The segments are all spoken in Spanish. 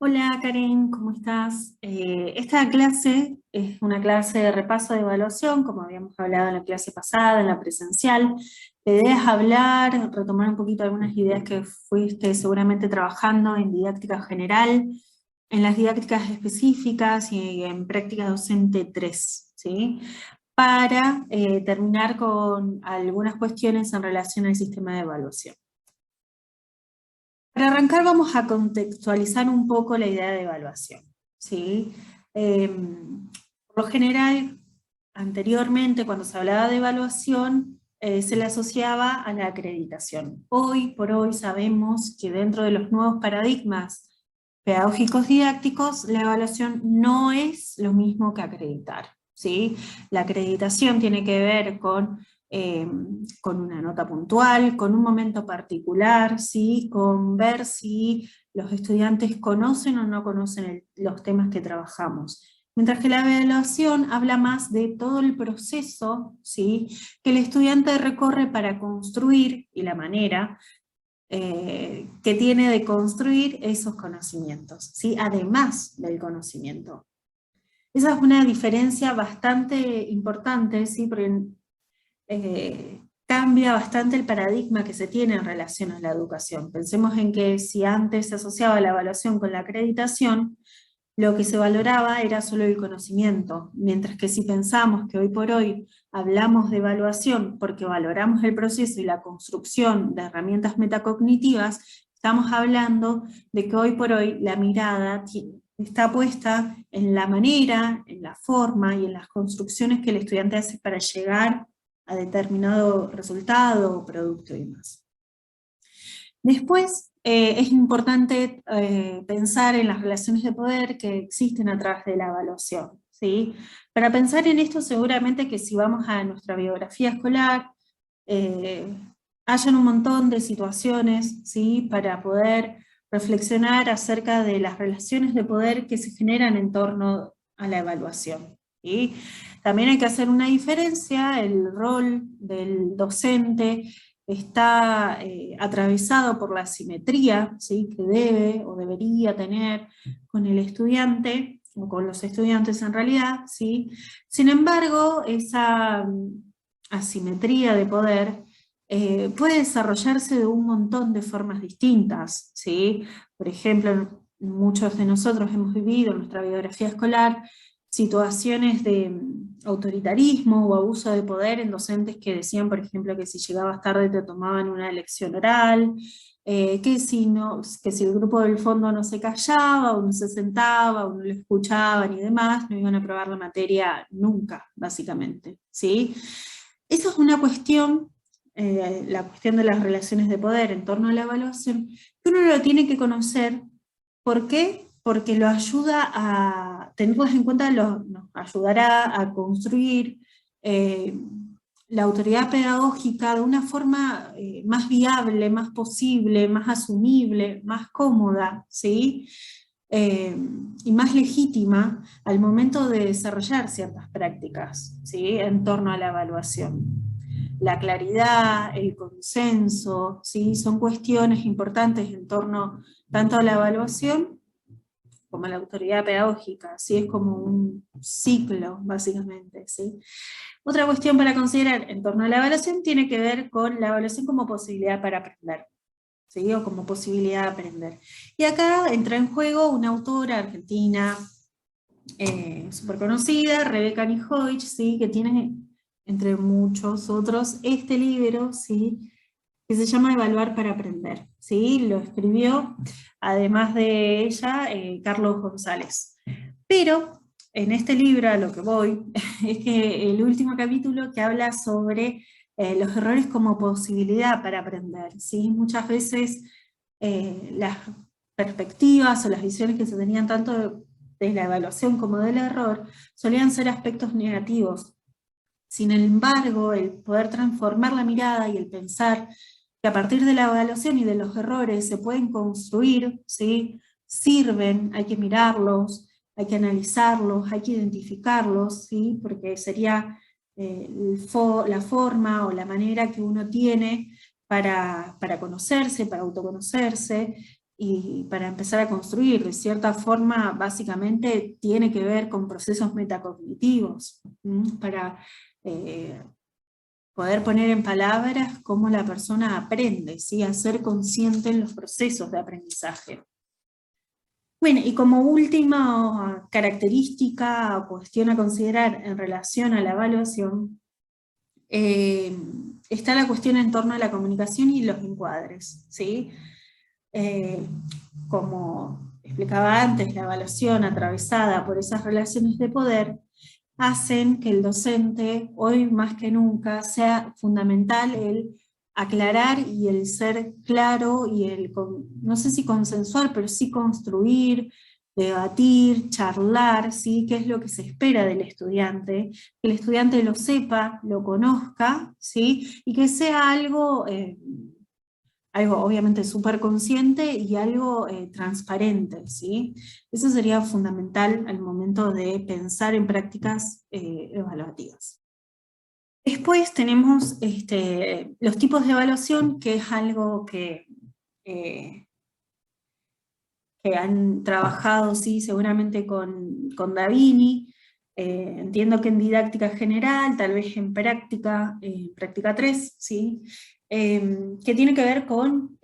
Hola Karen, ¿cómo estás? Esta clase es una clase de repaso de evaluación, como habíamos hablado en la clase pasada, en la presencial. La idea es hablar, retomar un poquito algunas ideas que fuiste seguramente trabajando en didáctica general, en las didácticas específicas y en práctica docente 3, ¿sí? Para terminar con algunas cuestiones en relación al sistema de evaluación. Para arrancar vamos a contextualizar un poco la idea de evaluación, ¿sí? Por lo general, anteriormente cuando se hablaba de evaluación, se le asociaba a la acreditación. Hoy por hoy sabemos que dentro de los nuevos paradigmas pedagógicos didácticos, la evaluación no es lo mismo que acreditar, ¿sí? La acreditación tiene que ver con una nota puntual, con un momento particular, ¿sí? Con ver si los estudiantes conocen o no conocen los temas que trabajamos. Mientras que la evaluación habla más de todo el proceso, ¿sí? Que el estudiante recorre para construir, y la manera que tiene de construir esos conocimientos, ¿sí? Además del conocimiento. Esa es una diferencia bastante importante, ¿sí? Porque cambia bastante el paradigma que se tiene en relación a la educación. Pensemos en que si antes se asociaba la evaluación con la acreditación, lo que se valoraba era solo el conocimiento, mientras que si pensamos que hoy por hoy hablamos de evaluación porque valoramos el proceso y la construcción de herramientas metacognitivas, estamos hablando de que hoy por hoy la mirada está puesta en la manera, en la forma y en las construcciones que el estudiante hace para llegar a determinado resultado o producto y demás. Después, es importante pensar en las relaciones de poder que existen a través de la evaluación, ¿sí? Para pensar en esto, seguramente que si vamos a nuestra biografía escolar, eh, hayan un montón de situaciones, ¿sí? Para poder reflexionar acerca de las relaciones de poder que se generan en torno a la evaluación, ¿sí? También hay que hacer una diferencia, el rol del docente está atravesado por la simetría, ¿sí? Que debe o debería tener con el estudiante, o con los estudiantes en realidad, ¿sí? Sin embargo, esa asimetría de poder puede desarrollarse de un montón de formas distintas, ¿sí? Por ejemplo, muchos de nosotros hemos vivido en nuestra biografía escolar situaciones de autoritarismo o abuso de poder en docentes que decían, por ejemplo, que si llegabas tarde te tomaban una lección oral, que si el grupo del fondo no se callaba, o no se sentaba, o no lo escuchaban y demás, no iban a aprobar la materia nunca, básicamente, ¿sí? Esa es una cuestión, la cuestión de las relaciones de poder en torno a la evaluación, que uno lo tiene que conocer. ¿Por qué? Porque lo ayuda a tenerlas en cuenta, nos ayudará a construir eh, la autoridad pedagógica de una forma más viable, más posible, más asumible, más cómoda, ¿sí? Eh, y más legítima al momento de desarrollar ciertas prácticas, ¿sí? En torno a la evaluación. La claridad, el consenso, ¿sí? Son cuestiones importantes en torno tanto a la evaluación como a la autoridad pedagógica, ¿sí? Es como un ciclo, básicamente, ¿sí? Otra cuestión para considerar en torno a la evaluación tiene que ver con la evaluación como posibilidad para aprender, ¿sí? O como posibilidad de aprender. Y acá entra en juego una autora argentina súper conocida, Rebeca Nijoich, ¿sí? Que tiene, entre muchos otros, este libro, ¿sí? Que se llama Evaluar para aprender, ¿sí? Lo escribió, además de ella, Carlos González. Pero en este libro a lo que voy es que el último capítulo que habla sobre los errores como posibilidad para aprender, ¿sí? Muchas veces las perspectivas o las visiones que se tenían tanto de la evaluación como del error solían ser aspectos negativos. Sin embargo, el poder transformar la mirada y el pensar que a partir de la evaluación y de los errores se pueden construir, ¿sí? Sirven, hay que mirarlos, hay que analizarlos, hay que identificarlos, ¿sí? Porque sería la forma o la manera que uno tiene para conocerse, para autoconocerse, y para empezar a construir. De cierta forma, básicamente tiene que ver con procesos metacognitivos, para poder poner en palabras cómo la persona aprende, ¿sí? A ser consciente en los procesos de aprendizaje. Bueno, y como última característica o cuestión a considerar en relación a la evaluación, está la cuestión en torno a la comunicación y los encuadres, ¿sí? Como explicaba antes, la evaluación atravesada por esas relaciones de poder hacen que el docente, hoy más que nunca, sea fundamental el aclarar y el ser claro y el, no sé si consensuar, pero sí construir, debatir, charlar, ¿sí? Qué es lo que se espera del estudiante, que el estudiante lo sepa, lo conozca, ¿sí? Y que sea algo obviamente súper consciente y algo transparente, ¿sí? Eso sería fundamental al momento de pensar en prácticas evaluativas. Después tenemos los tipos de evaluación, que es algo eh, que han trabajado, sí, seguramente con Davini. Entiendo que en didáctica general, tal vez en práctica 3, ¿sí? Que tiene que ver con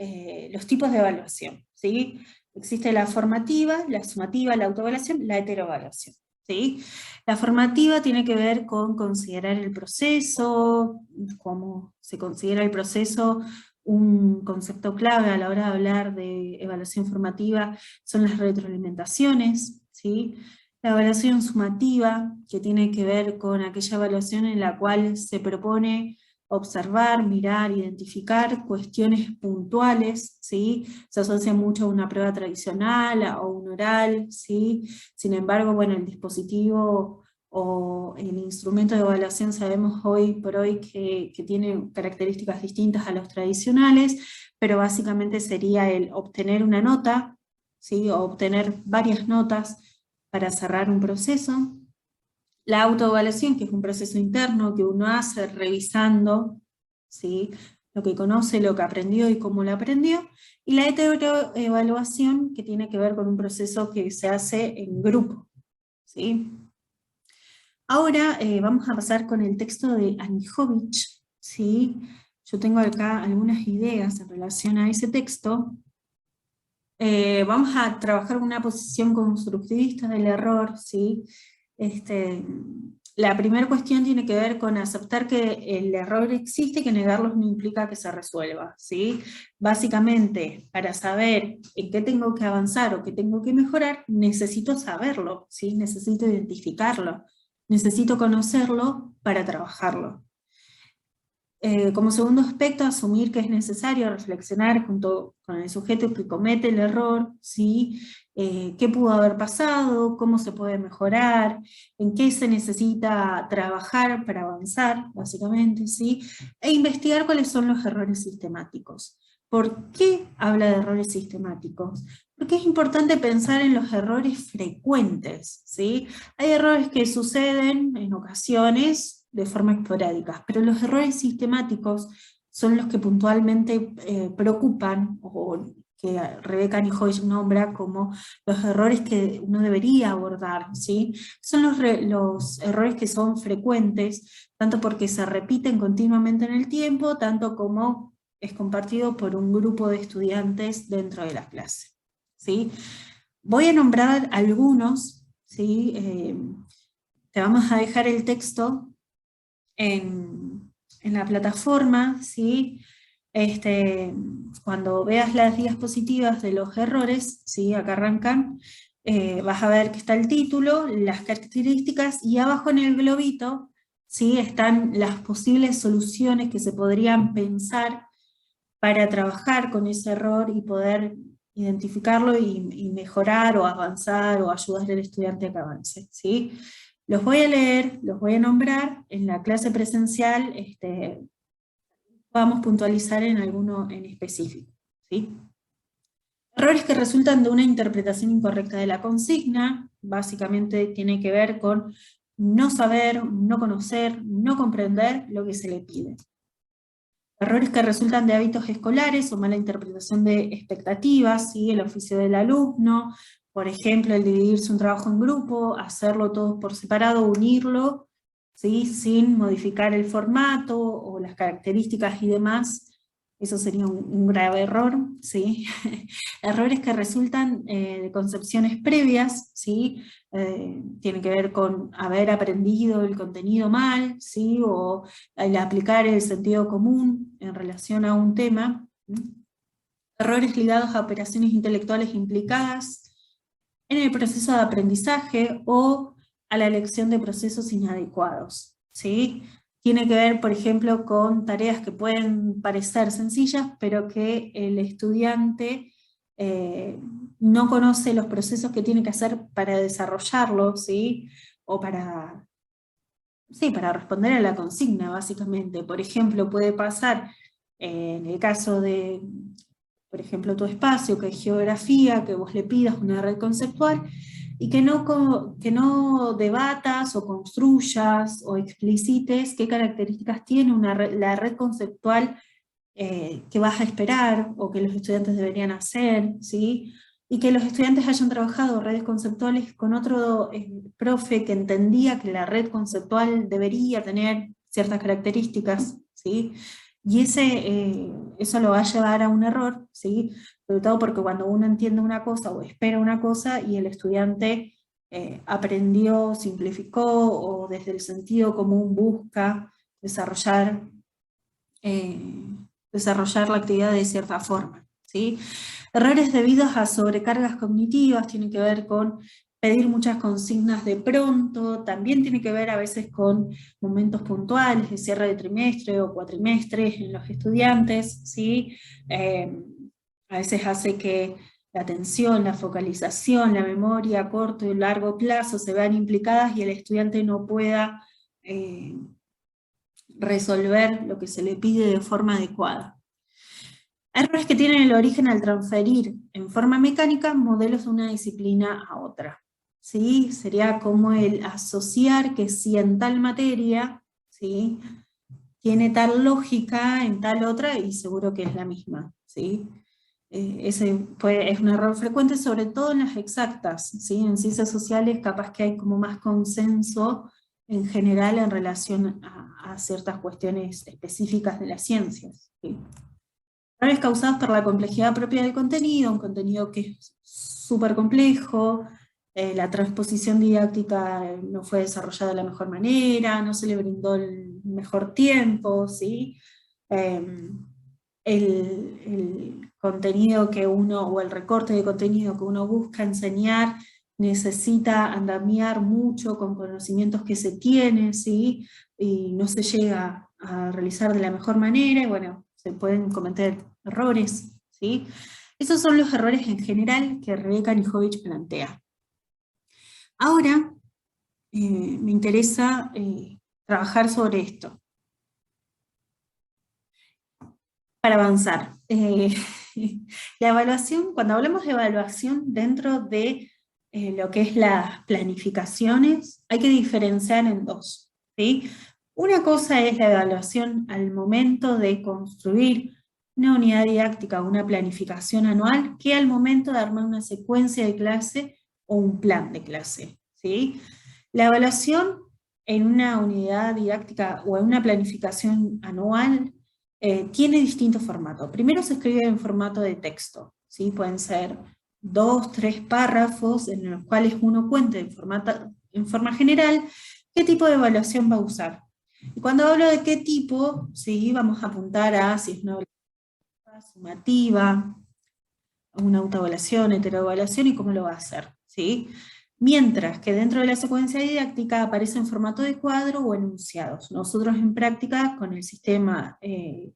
los tipos de evaluación, ¿sí? Existe la formativa, la sumativa, la autoevaluación, la heteroevaluación, ¿sí? La formativa tiene que ver con considerar el proceso, cómo se considera el proceso. Un concepto clave a la hora de hablar de evaluación formativa son las retroalimentaciones, ¿sí? La evaluación sumativa, que tiene que ver con aquella evaluación en la cual se propone observar, mirar, identificar cuestiones puntuales, ¿sí? Se asocia mucho a una prueba tradicional, a un oral, ¿sí? Sin embargo, bueno, el dispositivo o el instrumento de evaluación sabemos hoy por hoy que tiene características distintas a los tradicionales, pero básicamente sería el obtener una nota, ¿sí? O obtener varias notas para cerrar un proceso. La autoevaluación, que es un proceso interno que uno hace revisando, ¿sí? Lo que conoce, lo que aprendió y cómo lo aprendió. Y la heteroevaluación, que tiene que ver con un proceso que se hace en grupo, ¿sí? Ahora vamos a pasar con el texto de Anijovic, ¿sí? Yo tengo acá algunas ideas en relación a ese texto. Vamos a trabajar con una posición constructivista del error, ¿sí? La primera cuestión tiene que ver con aceptar que el error existe y que negarlo no implica que se resuelva, ¿sí? Básicamente, para saber en qué tengo que avanzar o qué tengo que mejorar, necesito saberlo, ¿sí? Necesito identificarlo, necesito conocerlo para trabajarlo. Como segundo aspecto, asumir que es necesario reflexionar junto con el sujeto que comete el error, ¿sí? ¿Qué pudo haber pasado? ¿Cómo se puede mejorar? ¿En qué se necesita trabajar para avanzar, básicamente, ¿sí? E investigar cuáles son los errores sistemáticos. ¿Por qué habla de errores sistemáticos? Porque es importante pensar en los errores frecuentes, ¿sí? Hay errores que suceden en ocasiones de forma esporádica, pero los errores sistemáticos son los que puntualmente preocupan, o que Rebeca Anijovic nombra como los errores que uno debería abordar, ¿sí? Son los errores que son frecuentes, tanto porque se repiten continuamente en el tiempo, tanto como es compartido por un grupo de estudiantes dentro de la clase, ¿sí? Voy a nombrar algunos, ¿sí? Te vamos a dejar el texto en la plataforma, ¿sí? Cuando veas las diapositivas de los errores, ¿sí? Acá arrancan, vas a ver que está el título, las características, y abajo en el globito, ¿sí? Están las posibles soluciones que se podrían pensar para trabajar con ese error y poder identificarlo y mejorar o avanzar o ayudar al estudiante a que avance, ¿sí? Los voy a leer, los voy a nombrar, en la clase presencial vamos a puntualizar en alguno en específico, ¿sí? Errores que resultan de una interpretación incorrecta de la consigna, básicamente tiene que ver con no saber, no conocer, no comprender lo que se le pide. Errores que resultan de hábitos escolares o mala interpretación de expectativas, ¿sí? El oficio del alumno, por ejemplo, el dividirse un trabajo en grupo, hacerlo todos por separado, unirlo, ¿sí? Sin modificar el formato o las características y demás. Eso sería un grave error, ¿sí? Errores que resultan de concepciones previas, ¿sí? Tiene que ver con haber aprendido el contenido mal, ¿sí? O el aplicar el sentido común en relación a un tema. Errores ligados a operaciones intelectuales implicadas en el proceso de aprendizaje o a la elección de procesos inadecuados, ¿sí? Tiene que ver, por ejemplo, con tareas que pueden parecer sencillas, pero que el estudiante no conoce los procesos que tiene que hacer para desarrollarlo, ¿sí? O para, sí, para responder a la consigna, básicamente. Por ejemplo, puede pasar, en el caso de, por ejemplo, tu espacio, que es geografía, que vos le pidas una red conceptual, y que no debatas o construyas o explicites qué características tiene la red conceptual que vas a esperar o que los estudiantes deberían hacer, ¿sí? Y que los estudiantes hayan trabajado redes conceptuales con otro profe que entendía que la red conceptual debería tener ciertas características, ¿sí? Y eso lo va a llevar a un error, ¿sí? Sobre todo porque cuando uno entiende una cosa o espera una cosa y el estudiante aprendió, simplificó o desde el sentido común busca desarrollar eh, desarrollar la actividad de cierta forma, ¿sí? Errores debidos a sobrecargas cognitivas tienen que ver con pedir muchas consignas de pronto, también tiene que ver a veces con momentos puntuales de cierre de trimestre o cuatrimestre en los estudiantes, ¿sí? A veces hace que la atención, la focalización, la memoria a corto y largo plazo se vean implicadas y el estudiante no pueda resolver lo que se le pide de forma adecuada. Errores que tienen el origen al transferir en forma mecánica modelos de una disciplina a otra. ¿Sí? Sería como el asociar que si en tal materia, ¿sí?, tiene tal lógica en tal otra y seguro que es la misma. ¿Sí? Ese es un error frecuente, sobre todo en las exactas. ¿Sí? En ciencias sociales capaz que hay como más consenso en general en relación a ciertas cuestiones específicas de las ciencias. ¿Sí? Errores causados por la complejidad propia del contenido, un contenido que es súper complejo, la transposición didáctica no fue desarrollada de la mejor manera, no se le brindó el mejor tiempo, ¿sí? El contenido que uno, o el recorte de contenido que uno busca enseñar, necesita andamiar mucho con conocimientos que se tienen, ¿sí? Y no se llega a realizar de la mejor manera, y bueno, se pueden cometer errores, ¿sí? Esos son los errores en general que Rebeca Nijovic plantea. Ahora, me interesa trabajar sobre esto. Para avanzar. La evaluación, cuando hablamos de evaluación dentro de lo que es las planificaciones, hay que diferenciar en dos, ¿sí? Una cosa es la evaluación al momento de construir una unidad didáctica, una planificación anual, que al momento de armar una secuencia de clase o un plan de clase, ¿sí? La evaluación en una unidad didáctica o en una planificación anual tiene distintos formatos. Primero se escribe en formato de texto, ¿sí? Pueden ser 2, 3 párrafos en los cuales uno cuente en forma general qué tipo de evaluación va a usar. Y cuando hablo de qué tipo, ¿sí?, vamos a apuntar a si es una evaluación sumativa, una autoevaluación, heteroevaluación y cómo lo va a hacer, ¿sí? Mientras que dentro de la secuencia didáctica aparece en formato de cuadro o enunciados. Nosotros en práctica con el sistema de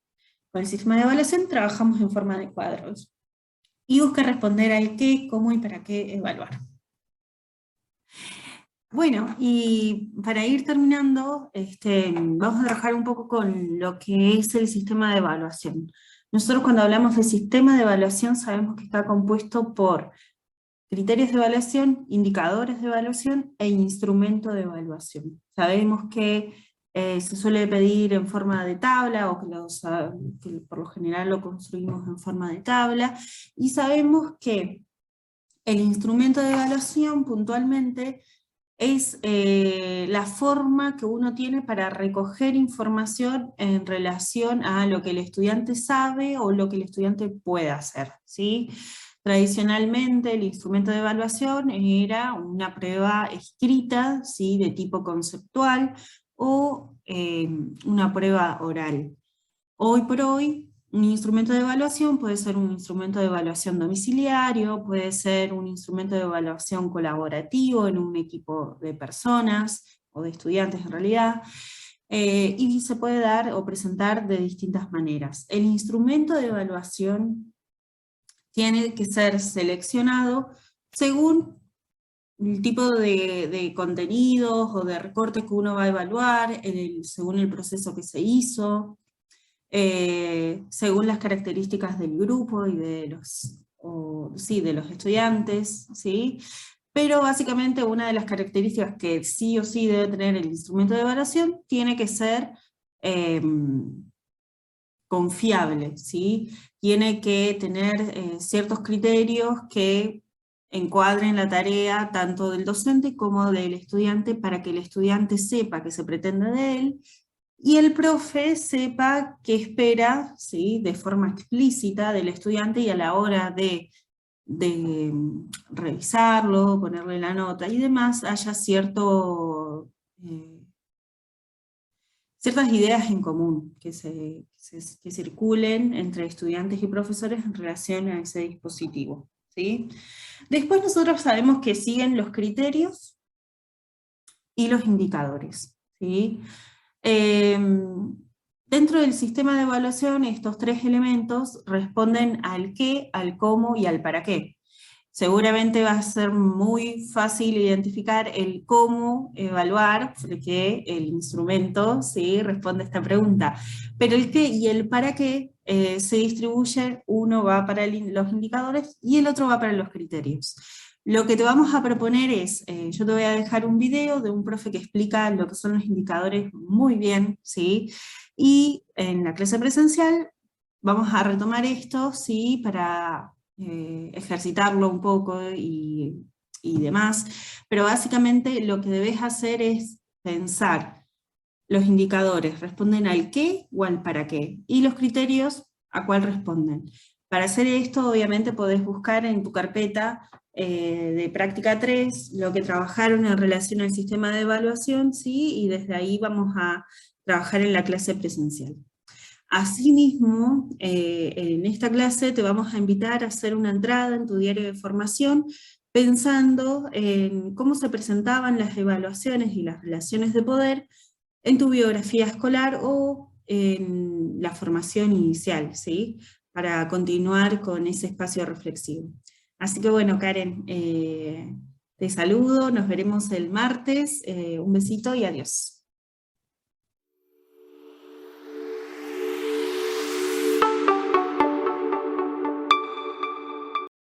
evaluación trabajamos en forma de cuadros. Y busca responder al qué, cómo y para qué evaluar. Bueno, y para ir terminando, vamos a trabajar un poco con lo que es el sistema de evaluación. Nosotros cuando hablamos de sistema de evaluación sabemos que está compuesto por criterios de evaluación, indicadores de evaluación e instrumento de evaluación. Sabemos que Se suele pedir en forma de tabla, o que por lo general lo construimos en forma de tabla, y sabemos que el instrumento de evaluación puntualmente es la forma que uno tiene para recoger información en relación a lo que el estudiante sabe o lo que el estudiante puede hacer, ¿sí? Tradicionalmente el instrumento de evaluación era una prueba escrita, ¿sí? De tipo conceptual, o una prueba oral. Hoy por hoy, un instrumento de evaluación puede ser un instrumento de evaluación domiciliario, puede ser un instrumento de evaluación colaborativo en un equipo de personas, o de estudiantes en realidad, y se puede dar o presentar de distintas maneras. El instrumento de evaluación tiene que ser seleccionado según el tipo de contenidos o de recortes que uno va a evaluar, según el proceso que se hizo, según las características del grupo y de de los estudiantes, ¿sí? Pero básicamente una de las características que sí o sí debe tener el instrumento de evaluación tiene que ser confiable, ¿sí? Tiene que tener ciertos criterios que encuadren la tarea tanto del docente como del estudiante, para que el estudiante sepa qué se pretende de él, y el profe sepa qué espera, ¿sí? De forma explícita del estudiante, y a la hora de revisarlo, ponerle la nota y demás, haya ciertas ideas en común que circulen entre estudiantes y profesores en relación a ese dispositivo, ¿sí? Después nosotros sabemos que siguen los criterios y los indicadores, ¿sí? Dentro del sistema de evaluación, estos tres elementos responden al qué, al cómo y al para qué. Seguramente va a ser muy fácil identificar el cómo evaluar, porque el instrumento, ¿sí?, responde a esta pregunta. Pero el qué y el para qué se distribuyen, uno va para los indicadores y el otro va para los criterios. Lo que te vamos a proponer es, yo te voy a dejar un video de un profe que explica lo que son los indicadores muy bien, ¿sí? Y en la clase presencial vamos a retomar esto, ¿sí?, para ejercitarlo un poco y demás, pero básicamente lo que debes hacer es pensar: los indicadores responden al qué o al para qué, y los criterios a cuál responden. Para hacer esto, obviamente podés buscar en tu carpeta de práctica 3 lo que trabajaron en relación al sistema de evaluación, ¿sí? Y desde ahí vamos a trabajar en la clase presencial. Asimismo, en esta clase te vamos a invitar a hacer una entrada en tu diario de formación, pensando en cómo se presentaban las evaluaciones y las relaciones de poder en tu biografía escolar o en la formación inicial, ¿sí? Para continuar con ese espacio reflexivo. Así que bueno, Karen, te saludo, nos veremos el martes, un besito y adiós.